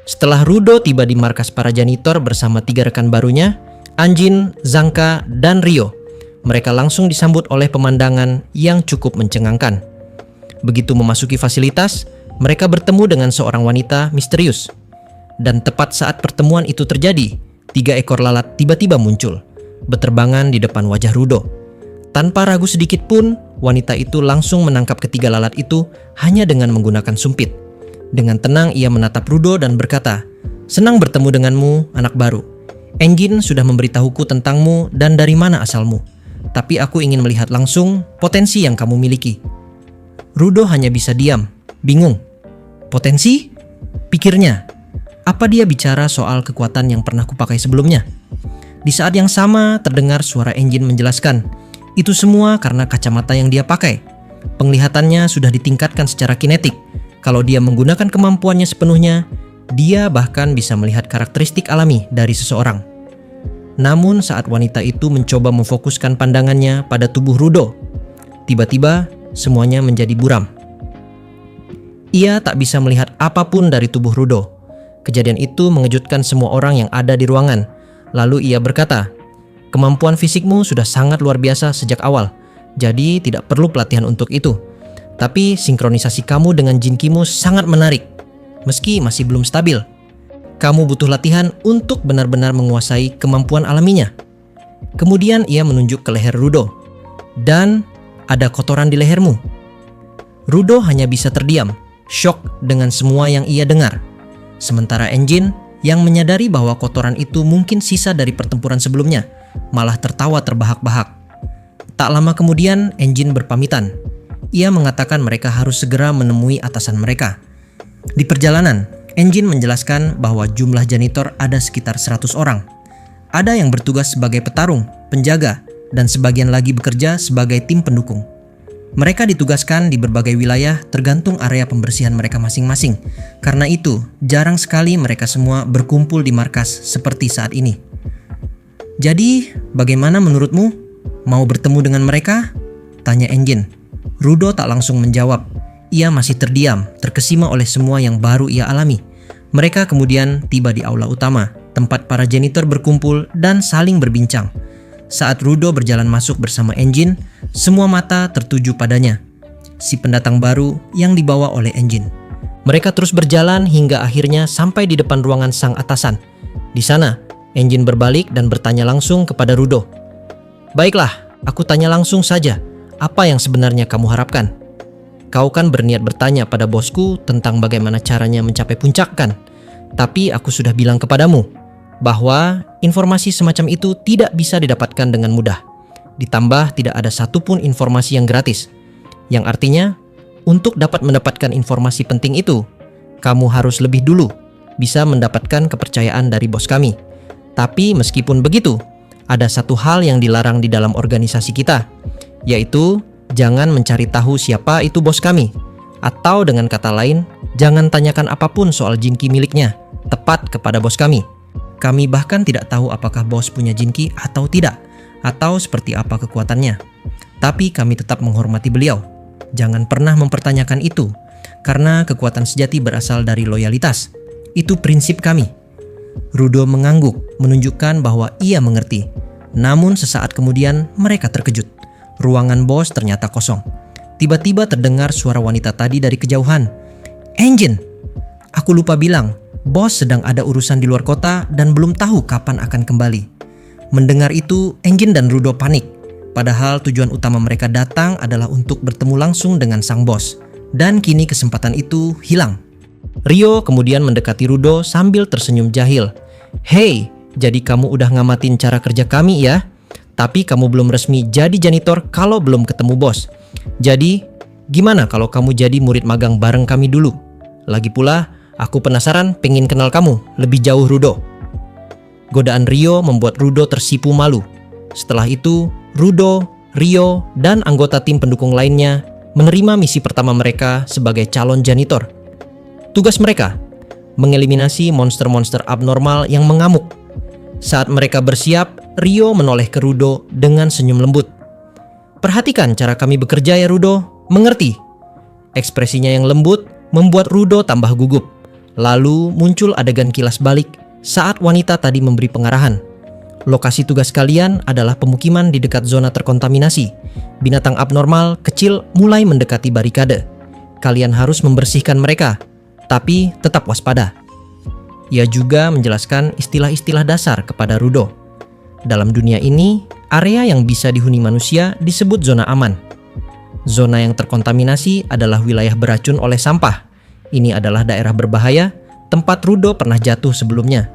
Setelah Rudo tiba di markas para janitor bersama 3 rekan barunya, Anjin, Zanka, dan Rio, mereka langsung disambut oleh pemandangan yang cukup mencengangkan. Begitu memasuki fasilitas, mereka bertemu dengan seorang wanita misterius. Dan tepat saat pertemuan itu terjadi, 3 ekor lalat tiba-tiba muncul, berterbangan di depan wajah Rudo. Tanpa ragu sedikit pun, wanita itu langsung menangkap ketiga lalat itu hanya dengan menggunakan sumpit. Dengan tenang ia menatap Rudo dan berkata, "Senang bertemu denganmu, anak baru. Engine sudah memberitahuku tentangmu dan dari mana asalmu. Tapi aku ingin melihat langsung potensi yang kamu miliki." Rudo hanya bisa diam, bingung. Potensi? Pikirnya, apa dia bicara soal kekuatan yang pernah kupakai sebelumnya? Di saat yang sama terdengar suara Engine menjelaskan, itu semua karena kacamata yang dia pakai. Penglihatannya sudah ditingkatkan secara kinetik. Kalau dia menggunakan kemampuannya sepenuhnya, dia bahkan bisa melihat karakteristik alami dari seseorang. Namun saat wanita itu mencoba memfokuskan pandangannya pada tubuh Rudo, tiba-tiba semuanya menjadi buram. Ia tak bisa melihat apapun dari tubuh Rudo. Kejadian itu mengejutkan semua orang yang ada di ruangan. Lalu ia berkata, "Kemampuan fisikmu sudah sangat luar biasa sejak awal, jadi tidak perlu pelatihan untuk itu. Tapi sinkronisasi kamu dengan jinkimu sangat menarik, meski masih belum stabil. Kamu butuh latihan untuk benar-benar menguasai kemampuan alaminya." Kemudian ia menunjuk ke leher Rudo. "Dan ada kotoran di lehermu." Rudo hanya bisa terdiam, syok dengan semua yang ia dengar. Sementara Engine yang menyadari bahwa kotoran itu mungkin sisa dari pertempuran sebelumnya, malah tertawa terbahak-bahak. Tak lama kemudian Engine berpamitan. Ia mengatakan mereka harus segera menemui atasan mereka. Di perjalanan, Engine menjelaskan bahwa jumlah janitor ada sekitar 100 orang. Ada yang bertugas sebagai petarung, penjaga, dan sebagian lagi bekerja sebagai tim pendukung. Mereka ditugaskan di berbagai wilayah tergantung area pembersihan mereka masing-masing. Karena itu, jarang sekali mereka semua berkumpul di markas seperti saat ini. "Jadi, bagaimana menurutmu? Mau bertemu dengan mereka?" tanya Engine. Rudo tak langsung menjawab. Ia masih terdiam, terkesima oleh semua yang baru ia alami. Mereka kemudian tiba di aula utama, tempat para janitor berkumpul dan saling berbincang. Saat Rudo berjalan masuk bersama Engine, semua mata tertuju padanya, si pendatang baru yang dibawa oleh Engine. Mereka terus berjalan hingga akhirnya sampai di depan ruangan sang atasan. Di sana, Engine berbalik dan bertanya langsung kepada Rudo. "Baiklah, aku tanya langsung saja. Apa yang sebenarnya kamu harapkan? Kau kan berniat bertanya pada bosku tentang bagaimana caranya mencapai puncak kan? Tapi aku sudah bilang kepadamu bahwa informasi semacam itu tidak bisa didapatkan dengan mudah. Ditambah tidak ada satupun informasi yang gratis. Yang artinya, untuk dapat mendapatkan informasi penting itu, kamu harus lebih dulu bisa mendapatkan kepercayaan dari bos kami. Tapi meskipun begitu, ada satu hal yang dilarang di dalam organisasi kita, yaitu jangan mencari tahu siapa itu bos kami. Atau dengan kata lain, jangan tanyakan apapun soal jinki miliknya tepat kepada bos kami. Kami bahkan tidak tahu apakah bos punya jinki atau tidak, atau seperti apa kekuatannya. Tapi kami tetap menghormati beliau. Jangan pernah mempertanyakan itu, karena kekuatan sejati berasal dari loyalitas. Itu prinsip kami." Rudo mengangguk, menunjukkan bahwa ia mengerti. Namun sesaat kemudian mereka terkejut. Ruangan bos ternyata kosong. Tiba-tiba terdengar suara wanita tadi dari kejauhan. "Engine, aku lupa bilang, bos sedang ada urusan di luar kota dan belum tahu kapan akan kembali." Mendengar itu, Engine dan Rudo panik. Padahal tujuan utama mereka datang adalah untuk bertemu langsung dengan sang bos. Dan kini kesempatan itu hilang. Rio kemudian mendekati Rudo sambil tersenyum jahil. "Hei, jadi kamu udah ngamatin cara kerja kami ya? Tapi kamu belum resmi jadi janitor kalau belum ketemu bos. Jadi, gimana kalau kamu jadi murid magang bareng kami dulu? Lagi pula, aku penasaran pengen kenal kamu lebih jauh, Rudo." Godaan Rio membuat Rudo tersipu malu. Setelah itu, Rudo, Rio, dan anggota tim pendukung lainnya menerima misi pertama mereka sebagai calon janitor. Tugas mereka, mengeliminasi monster-monster abnormal yang mengamuk. Saat mereka bersiap, Rio menoleh ke Rudo dengan senyum lembut. "Perhatikan cara kami bekerja ya Rudo, mengerti?" Ekspresinya yang lembut membuat Rudo tambah gugup. Lalu muncul adegan kilas balik saat wanita tadi memberi pengarahan. Lokasi tugas kalian adalah pemukiman di dekat zona terkontaminasi. Binatang abnormal kecil mulai mendekati barikade. Kalian harus membersihkan mereka, tapi tetap waspada. Ia juga menjelaskan istilah-istilah dasar kepada Rudo. Dalam dunia ini, area yang bisa dihuni manusia disebut zona aman. Zona yang terkontaminasi adalah wilayah beracun oleh sampah. Ini adalah daerah berbahaya, tempat Rudo pernah jatuh sebelumnya.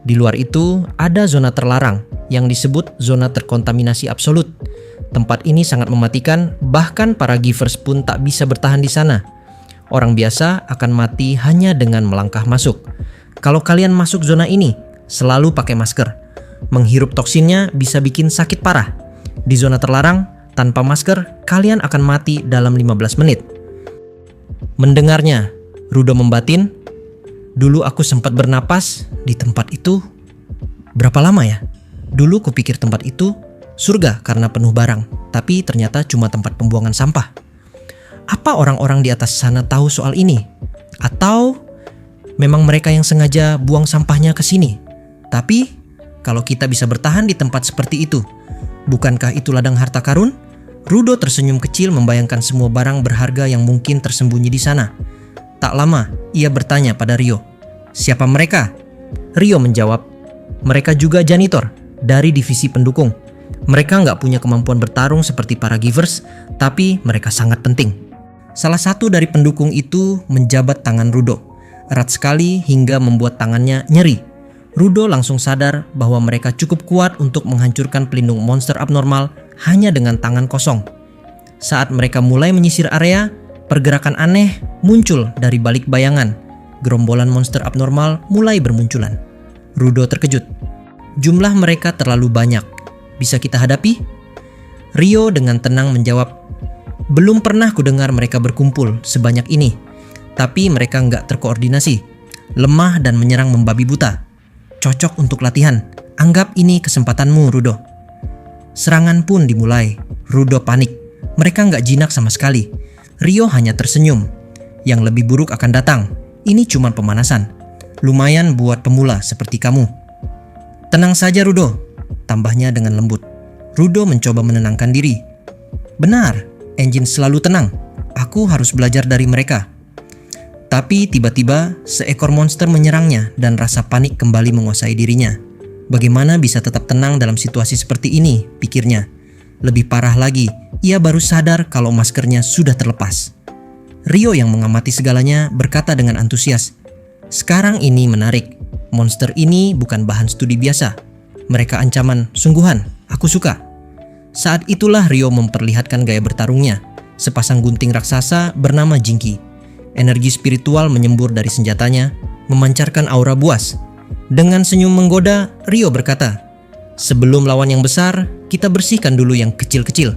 Di luar itu, ada zona terlarang yang disebut zona terkontaminasi absolut. Tempat ini sangat mematikan, bahkan para givers pun tak bisa bertahan di sana. Orang biasa akan mati hanya dengan melangkah masuk. Kalau kalian masuk zona ini, selalu pakai masker. Menghirup toksinnya bisa bikin sakit parah. Di zona terlarang, tanpa masker, kalian akan mati dalam 15 menit. Mendengarnya, Rudo membatin, "Dulu aku sempat bernapas di tempat itu. Berapa lama ya? Dulu kupikir tempat itu surga karena penuh barang, tapi ternyata cuma tempat pembuangan sampah. Apa orang-orang di atas sana tahu soal ini? Atau memang mereka yang sengaja buang sampahnya ke sini? Tapi kalau kita bisa bertahan di tempat seperti itu, bukankah itu ladang harta karun?" Rudo tersenyum kecil membayangkan semua barang berharga yang mungkin tersembunyi di sana. Tak lama, ia bertanya pada Rio, "Siapa mereka?" Rio menjawab, "Mereka juga janitor dari divisi pendukung. Mereka nggak punya kemampuan bertarung seperti para givers, tapi mereka sangat penting." Salah satu dari pendukung itu menjabat tangan Rudo, erat sekali hingga membuat tangannya nyeri. Rudo langsung sadar bahwa mereka cukup kuat untuk menghancurkan pelindung monster abnormal hanya dengan tangan kosong. Saat mereka mulai menyisir area, pergerakan aneh muncul dari balik bayangan. Gerombolan monster abnormal mulai bermunculan. Rudo terkejut. Jumlah mereka terlalu banyak. Bisa kita hadapi? Rio dengan tenang menjawab, "Belum pernah kudengar mereka berkumpul sebanyak ini. Tapi mereka nggak terkoordinasi. Lemah dan menyerang membabi buta. Cocok untuk latihan. Anggap ini kesempatanmu, Rudo." Serangan pun dimulai. Rudo panik. Mereka nggak jinak sama sekali. Rio hanya tersenyum. Yang lebih buruk akan datang. Ini cuma pemanasan. Lumayan buat pemula seperti kamu. "Tenang saja, Rudo," tambahnya dengan lembut. Rudo mencoba menenangkan diri. "Benar, engine selalu tenang. Aku harus belajar dari mereka." Tapi tiba-tiba seekor monster menyerangnya dan rasa panik kembali menguasai dirinya. Bagaimana bisa tetap tenang dalam situasi seperti ini, pikirnya. Lebih parah lagi, ia baru sadar kalau maskernya sudah terlepas. Rio yang mengamati segalanya berkata dengan antusias, "Sekarang ini menarik. Monster ini bukan bahan studi biasa. Mereka ancaman sungguhan. Aku suka." Saat itulah Rio memperlihatkan gaya bertarungnya. Sepasang gunting raksasa bernama Jinky. Energi spiritual menyembur dari senjatanya, memancarkan aura buas. Dengan senyum menggoda, Rio berkata, "Sebelum lawan yang besar, kita bersihkan dulu yang kecil-kecil."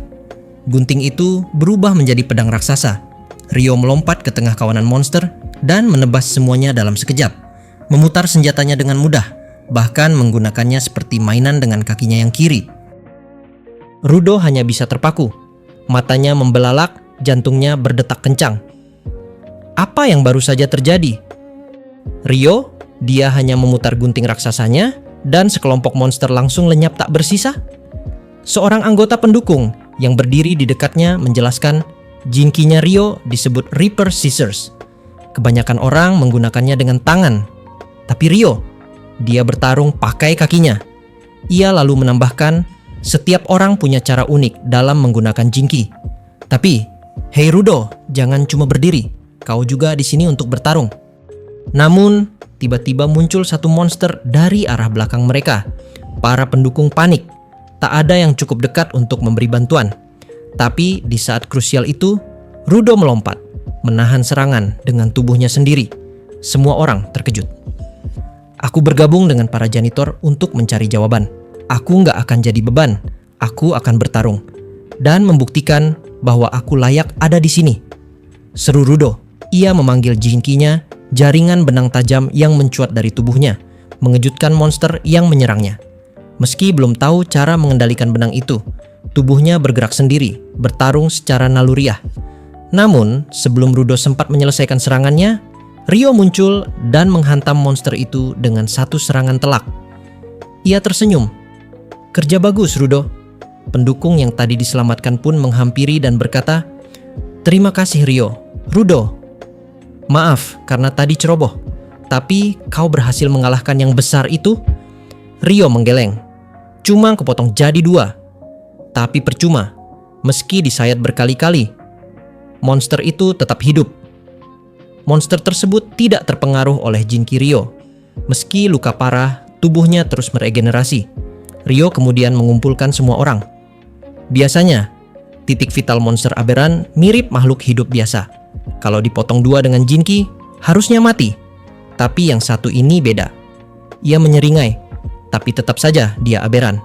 Gunting itu berubah menjadi pedang raksasa. Rio melompat ke tengah kawanan monster dan menebas semuanya dalam sekejap. Memutar senjatanya dengan mudah, bahkan menggunakannya seperti mainan dengan kakinya yang kiri. Rudo hanya bisa terpaku. Matanya membelalak, jantungnya berdetak kencang. Apa yang baru saja terjadi? Rio, dia hanya memutar gunting raksasanya dan sekelompok monster langsung lenyap tak bersisa. Seorang anggota pendukung yang berdiri di dekatnya menjelaskan Jinky-nya Rio disebut Reaper Scissors. Kebanyakan orang menggunakannya dengan tangan. Tapi Rio, dia bertarung pakai kakinya. Ia lalu menambahkan, setiap orang punya cara unik dalam menggunakan Jinky. Tapi, hei Rudo, jangan cuma berdiri. Kau juga di sini untuk bertarung. Namun, tiba-tiba muncul satu monster dari arah belakang mereka. Para pendukung panik. Tak ada yang cukup dekat untuk memberi bantuan. Tapi di saat krusial itu, Rudo melompat, menahan serangan dengan tubuhnya sendiri. Semua orang terkejut. Aku bergabung dengan para janitor untuk mencari jawaban. Aku nggak akan jadi beban. Aku akan bertarung dan membuktikan bahwa aku layak ada di sini. Seru Rudo. Ia memanggil Jinky-nya, jaringan benang tajam yang mencuat dari tubuhnya, mengejutkan monster yang menyerangnya. Meski belum tahu cara mengendalikan benang itu, tubuhnya bergerak sendiri, bertarung secara naluriah. Namun, sebelum Rudo sempat menyelesaikan serangannya, Rio muncul dan menghantam monster itu dengan satu serangan telak. Ia tersenyum. "Kerja bagus, Rudo." Pendukung yang tadi diselamatkan pun menghampiri dan berkata, "Terima kasih, Rio." "Rudo, maaf karena tadi ceroboh, tapi kau berhasil mengalahkan yang besar itu." Rio menggeleng. "Cuma kepotong jadi 2. Tapi percuma, meski disayat berkali-kali. Monster itu tetap hidup." Monster tersebut tidak terpengaruh oleh Jinki Rio. Meski luka parah, tubuhnya terus meregenerasi. Rio kemudian mengumpulkan semua orang. Biasanya, titik vital monster aberran mirip makhluk hidup biasa. Kalau dipotong 2 dengan Jinki, harusnya mati. Tapi yang satu ini beda. Ia menyeringai, tapi tetap saja dia aberran.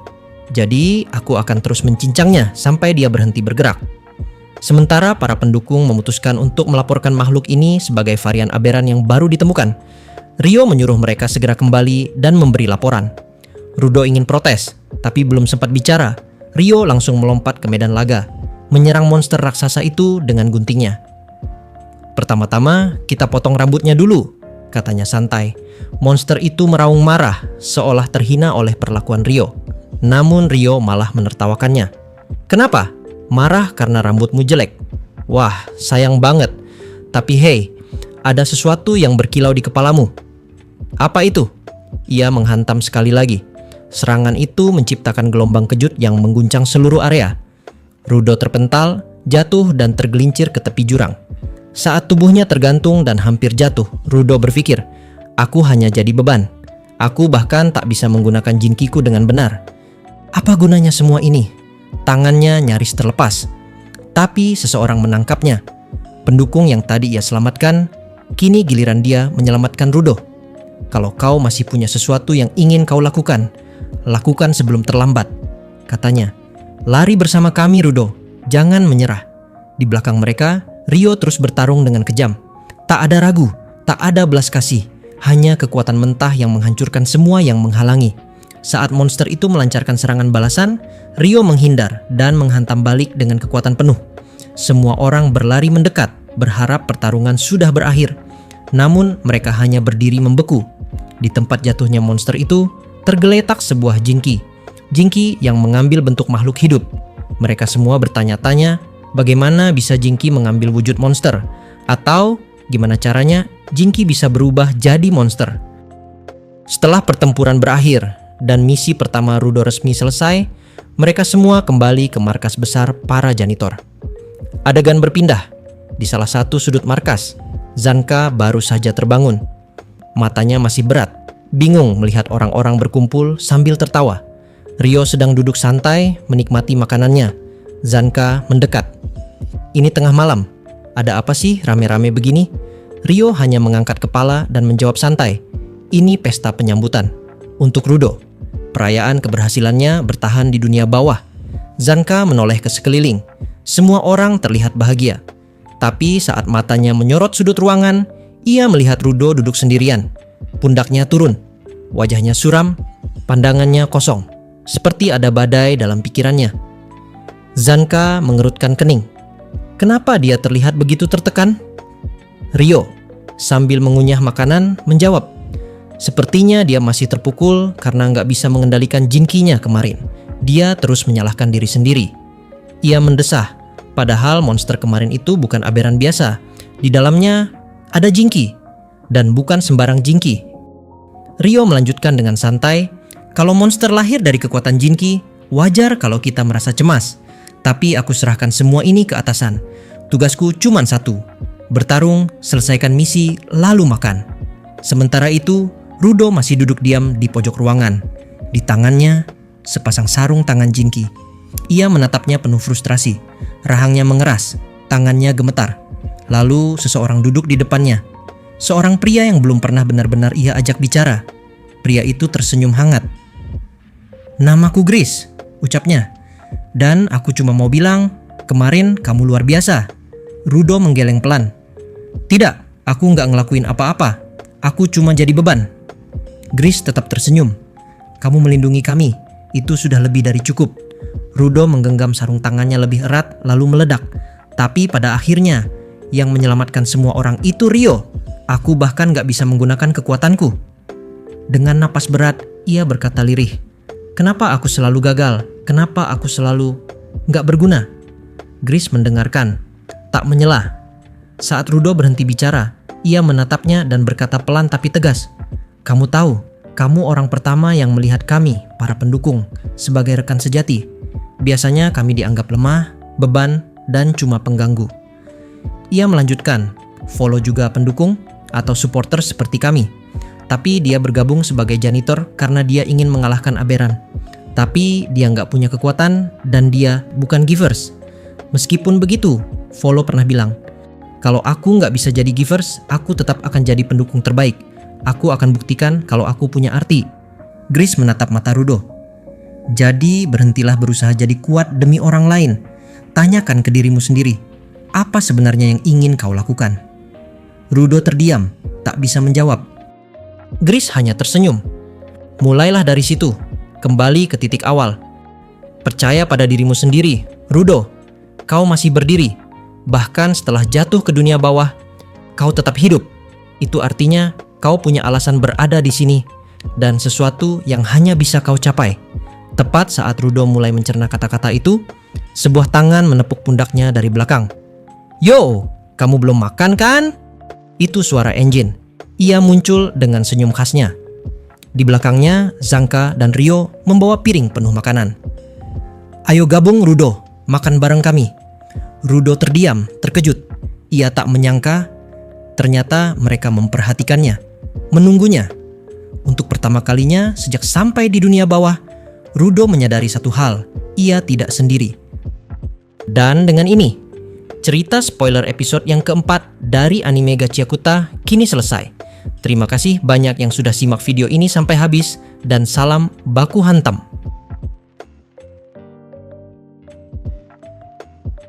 Jadi, aku akan terus mencincangnya sampai dia berhenti bergerak. Sementara para pendukung memutuskan untuk melaporkan makhluk ini sebagai varian aberran yang baru ditemukan, Rio menyuruh mereka segera kembali dan memberi laporan. Rudo ingin protes, tapi belum sempat bicara. Rio langsung melompat ke medan laga, menyerang monster raksasa itu dengan guntingnya. "Pertama-tama, kita potong rambutnya dulu," katanya santai. Monster itu meraung marah, seolah terhina oleh perlakuan Rio. Namun Rio malah menertawakannya. "Kenapa? Marah karena rambutmu jelek? Wah, sayang banget. Tapi hey, ada sesuatu yang berkilau di kepalamu." "Apa itu?" Ia menghantam sekali lagi. Serangan itu menciptakan gelombang kejut yang mengguncang seluruh area. Rudo terpental, jatuh dan tergelincir ke tepi jurang. Saat tubuhnya tergantung dan hampir jatuh, Rudo berpikir, "Aku hanya jadi beban. Aku bahkan tak bisa menggunakan Jinkiku dengan benar. Apa gunanya semua ini?" Tangannya nyaris terlepas. Tapi seseorang menangkapnya. Pendukung yang tadi ia selamatkan, kini giliran dia menyelamatkan Rudo. "Kalau kau masih punya sesuatu yang ingin kau lakukan, lakukan sebelum terlambat," katanya. "Lari bersama kami, Rudo. Jangan menyerah." Di belakang mereka, Rio terus bertarung dengan kejam. Tak ada ragu, tak ada belas kasih, hanya kekuatan mentah yang menghancurkan semua yang menghalangi. Saat monster itu melancarkan serangan balasan, Rio menghindar dan menghantam balik dengan kekuatan penuh. Semua orang berlari mendekat, berharap pertarungan sudah berakhir. Namun mereka hanya berdiri membeku. Di tempat jatuhnya monster itu, tergeletak sebuah Jinki. Jinki yang mengambil bentuk makhluk hidup. Mereka semua bertanya-tanya, bagaimana bisa Jinki mengambil wujud monster? Atau gimana caranya Jinki bisa berubah jadi monster? Setelah pertempuran berakhir dan misi pertama Rudo resmi selesai, mereka semua kembali ke markas besar para janitor. Adegan berpindah. Di salah satu sudut markas, Zanka baru saja terbangun. Matanya masih berat, bingung melihat orang-orang berkumpul sambil tertawa. Rio sedang duduk santai menikmati makanannya. Zanka mendekat. "Ini tengah malam. Ada apa sih rame-rame begini?" Rio hanya mengangkat kepala dan menjawab santai, "Ini pesta penyambutan untuk Rudo. Perayaan keberhasilannya bertahan di dunia bawah." Zanka menoleh ke sekeliling. Semua orang terlihat bahagia. Tapi saat matanya menyorot sudut ruangan, ia melihat Rudo duduk sendirian. Pundaknya turun, wajahnya suram, pandangannya kosong, seperti ada badai dalam pikirannya. Zanka mengerutkan kening. Kenapa dia terlihat begitu tertekan? Rio, sambil mengunyah makanan, menjawab, sepertinya dia masih terpukul karena nggak bisa mengendalikan Jinkinya kemarin. Dia terus menyalahkan diri sendiri. Ia mendesah, padahal monster kemarin itu bukan aberran biasa. Di dalamnya ada Jinki, dan bukan sembarang Jinki. Rio melanjutkan dengan santai, kalau monster lahir dari kekuatan Jinki, wajar kalau kita merasa cemas. Tapi aku serahkan semua ini ke atasan. Tugasku cuma satu, bertarung, selesaikan misi, lalu makan. Sementara itu, Rudo masih duduk diam di pojok ruangan. Di tangannya, sepasang sarung tangan Jinki. Ia menatapnya penuh frustrasi. Rahangnya mengeras, tangannya gemetar. Lalu seseorang duduk di depannya. Seorang pria yang belum pernah benar-benar ia ajak bicara. Pria itu tersenyum hangat. "Namaku Gris," ucapnya. "Dan aku cuma mau bilang, kemarin kamu luar biasa." Rudo menggeleng pelan. "Tidak, aku nggak ngelakuin apa-apa. Aku cuma jadi beban." Gris tetap tersenyum. "Kamu melindungi kami, itu sudah lebih dari cukup." Rudo menggenggam sarung tangannya lebih erat lalu meledak. Tapi pada akhirnya, Yang menyelamatkan semua orang itu Ryo. Aku bahkan gak bisa menggunakan kekuatanku. Dengan napas berat, ia berkata lirih. Kenapa aku selalu gagal? Kenapa aku selalu gak berguna? Grace mendengarkan, tak menyelah. Saat Rudo berhenti bicara, ia menatapnya dan berkata pelan tapi tegas. Kamu tahu, kamu orang pertama yang melihat kami, para pendukung, sebagai rekan sejati. Biasanya kami dianggap lemah, beban, dan cuma pengganggu. Ia melanjutkan, follow juga pendukung atau supporter seperti kami. Tapi dia bergabung sebagai janitor karena dia ingin mengalahkan Aberran. Tapi dia nggak punya kekuatan dan dia bukan Givers. Meskipun begitu, Follow pernah bilang, kalau aku nggak bisa jadi Givers, aku tetap akan jadi pendukung terbaik. Aku akan buktikan kalau aku punya arti. Grace menatap mata Rudo. Jadi berhentilah berusaha jadi kuat demi orang lain. Tanyakan ke dirimu sendiri, apa sebenarnya yang ingin kau lakukan? Rudo terdiam, tak bisa menjawab. Grace hanya tersenyum. Mulailah dari situ, kembali ke titik awal. Percaya pada dirimu sendiri, Rudo. Kau masih berdiri. Bahkan setelah jatuh ke dunia bawah, kau tetap hidup. Itu artinya kau punya alasan berada di sini dan sesuatu yang hanya bisa kau capai. Tepat saat Rudo mulai mencerna kata-kata itu, sebuah tangan menepuk pundaknya dari belakang. Yo, kamu belum makan kan? Itu suara Engine. Ia muncul dengan senyum khasnya. Di belakangnya, Zanka dan Ryo membawa piring penuh makanan. Ayo gabung Rudo, makan bareng kami. Rudo terdiam, terkejut. Ia tak menyangka, ternyata mereka memperhatikannya, menunggunya. Untuk pertama kalinya sejak sampai di dunia bawah, Rudo menyadari satu hal, ia tidak sendiri. Dan dengan ini, cerita spoiler episode yang keempat dari anime Gachiakuta kini selesai. Terima kasih banyak yang sudah simak video ini sampai habis dan salam baku hantam.